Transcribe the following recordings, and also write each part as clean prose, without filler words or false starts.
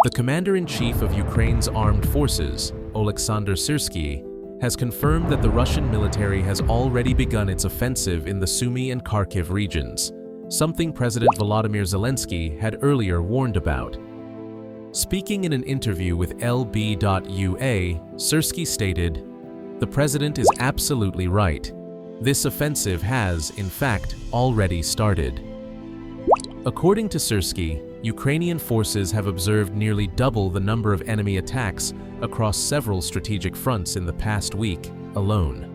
The commander-in-chief of Ukraine's armed forces, Oleksandr Syrsky, has confirmed that the Russian military has already begun its offensive in the Sumy and Kharkiv regions, something President Volodymyr Zelensky had earlier warned about. Speaking in an interview with LB.UA, Syrsky stated, "The president is absolutely right. This offensive has, in fact, already started." According to Syrsky, Ukrainian forces have observed nearly double the number of enemy attacks across several strategic fronts in the past week alone.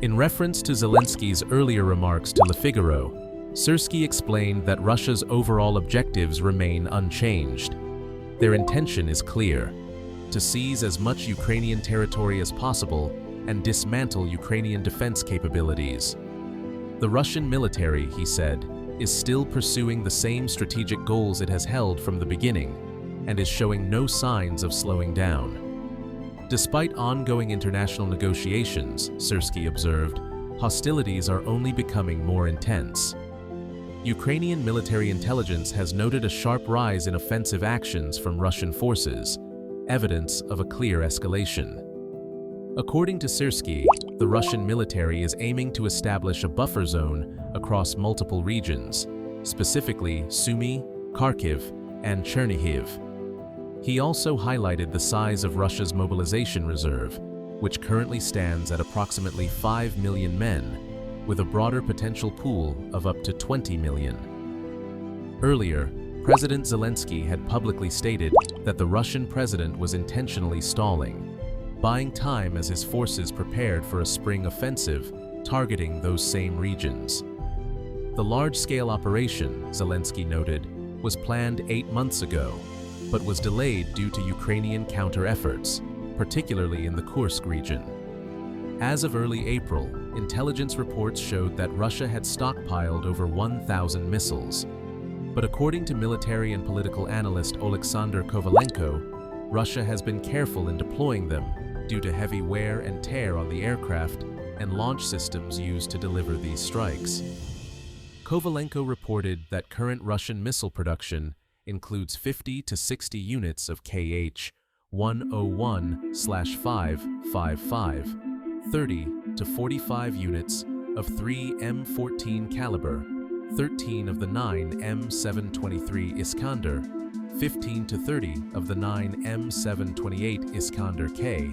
In reference to Zelensky's earlier remarks to Le Figaro, Syrsky explained that Russia's overall objectives remain unchanged. Their intention is clear: to seize as much Ukrainian territory as possible and dismantle Ukrainian defense capabilities. The Russian military, he said, is still pursuing the same strategic goals it has held from the beginning and is showing no signs of slowing down. Despite ongoing international negotiations, Syrsky observed, hostilities are only becoming more intense. Ukrainian military intelligence has noted a sharp rise in offensive actions from Russian forces, evidence of a clear escalation. According to Syrsky, the Russian military is aiming to establish a buffer zone across multiple regions, specifically Sumy, Kharkiv, and Chernihiv. He also highlighted the size of Russia's mobilization reserve, which currently stands at approximately 5 million men, with a broader potential pool of up to 20 million. Earlier, President Zelensky had publicly stated that the Russian president was intentionally stalling, buying time as his forces prepared for a spring offensive targeting those same regions. The large-scale operation, Zelensky noted, was planned 8 months ago, but was delayed due to Ukrainian counter-efforts, particularly in the Kursk region. As of early April, intelligence reports showed that Russia had stockpiled over 1,000 missiles. But according to military and political analyst Oleksandr Kovalenko, Russia has been careful in deploying them due to heavy wear and tear on the aircraft and launch systems used to deliver these strikes. Kovalenko reported that current Russian missile production includes 50 to 60 units of Kh-101/555, 30 to 45 units of 3 M14 caliber, 13 of the 9 M723 Iskander, 15 to 30 of the 9 M728 Iskander K,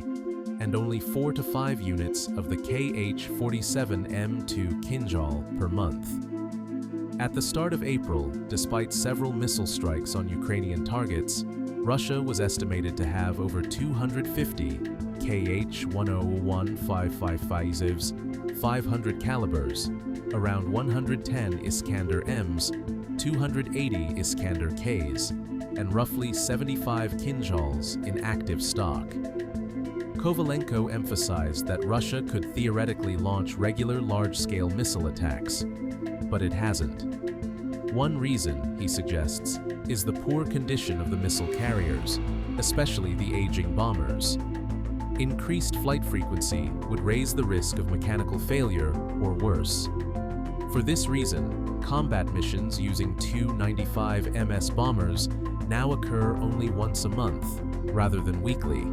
and only 4 to 5 units of the Kh-47M2 Kinjal per month. At the start of April, despite several missile strikes on Ukrainian targets, Russia was estimated to have over 250 Kh-101/555s, 500 calibers, around 110 Iskander Ms, 280 Iskander Ks, and roughly 75 Kinjals in active stock. Kovalenko emphasized that Russia could theoretically launch regular large-scale missile attacks, but it hasn't. One reason, he suggests, is the poor condition of the missile carriers, especially the aging bombers. Increased flight frequency would raise the risk of mechanical failure or worse. For this reason, combat missions using Tu-95 MS bombers now occur only once a month, rather than weekly.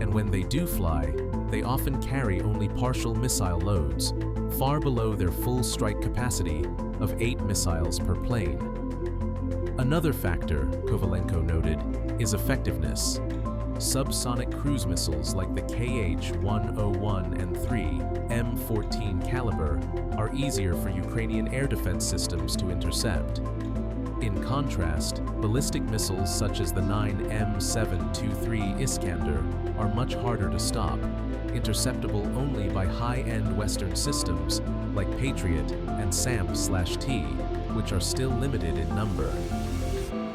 And when they do fly, they often carry only partial missile loads, far below their full strike capacity of 8 missiles per plane. Another factor, Kovalenko noted, is effectiveness. Subsonic cruise missiles like the Kh-101 and 3 M14 caliber are easier for Ukrainian air defense systems to intercept. In contrast, ballistic missiles such as the 9 M723 Iskander are much harder to stop, interceptable only by high-end Western systems like Patriot and SAMP/T, which are still limited in number.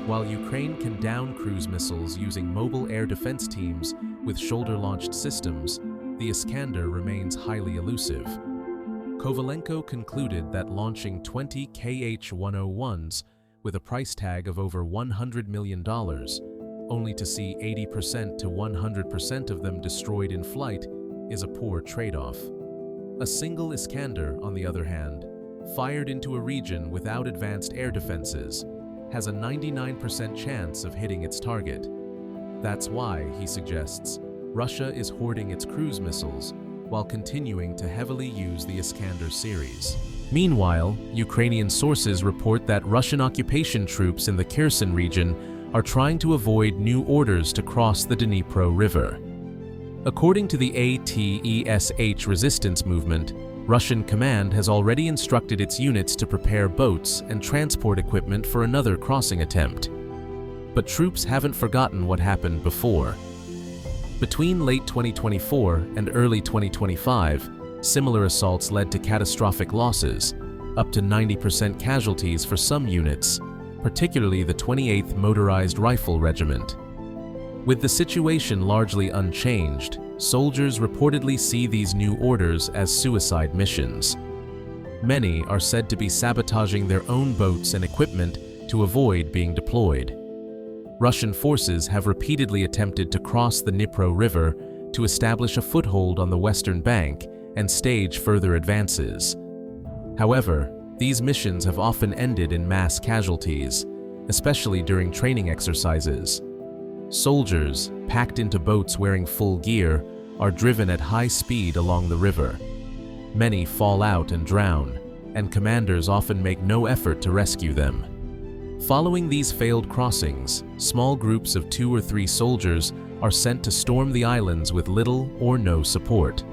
While Ukraine can down cruise missiles using mobile air defense teams with shoulder-launched systems, the Iskander remains highly elusive. Kovalenko concluded that launching 20 Kh-101s with a price tag of over $100 million, only to see 80% to 100% of them destroyed in flight, is a poor trade-off. A single Iskander, on the other hand, fired into a region without advanced air defenses, has a 99% chance of hitting its target. That's why, he suggests, Russia is hoarding its cruise missiles while continuing to heavily use the Iskander series. Meanwhile, Ukrainian sources report that Russian occupation troops in the Kherson region are trying to avoid new orders to cross the Dnipro River. According to the ATESH resistance movement, Russian command has already instructed its units to prepare boats and transport equipment for another crossing attempt. But troops haven't forgotten what happened before. Between late 2024 and early 2025, similar assaults led to catastrophic losses, up to 90% casualties for some units, particularly the 28th Motorized Rifle Regiment. With the situation largely unchanged, soldiers reportedly see these new orders as suicide missions. Many are said to be sabotaging their own boats and equipment to avoid being deployed. Russian forces have repeatedly attempted to cross the Dnipro River to establish a foothold on the western bank and stage further advances. However, these missions have often ended in mass casualties, especially during training exercises. Soldiers, packed into boats wearing full gear, are driven at high speed along the river. Many fall out and drown, and commanders often make no effort to rescue them. Following these failed crossings, small groups of 2 or 3 soldiers are sent to storm the islands with little or no support.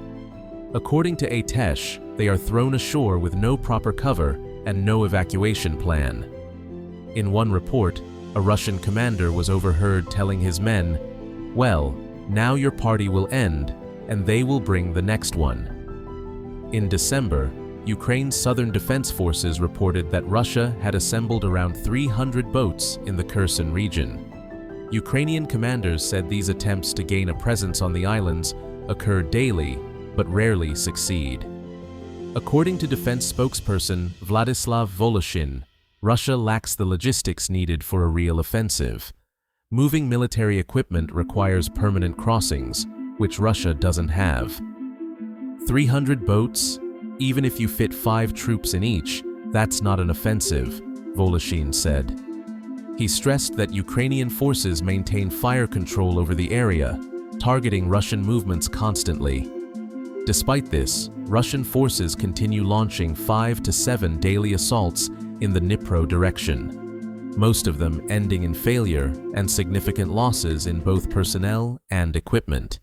According to ATESH, they are thrown ashore with no proper cover and no evacuation plan. In one report, a Russian commander was overheard telling his men, "Well, now your party will end, and they will bring the next one." In December, Ukraine's Southern Defense Forces reported that Russia had assembled around 300 boats in the Kherson region. Ukrainian commanders said these attempts to gain a presence on the islands occur daily, but rarely succeed. According to defense spokesperson Vladislav Voloshin, Russia lacks the logistics needed for a real offensive. Moving military equipment requires permanent crossings, which Russia doesn't have. 300 boats? Even if you fit 5 troops in each, that's not an offensive, Voloshin said. He stressed that Ukrainian forces maintain fire control over the area, targeting Russian movements constantly. Despite this, Russian forces continue launching 5 to 7 daily assaults in the Dnipro direction, most of them ending in failure and significant losses in both personnel and equipment.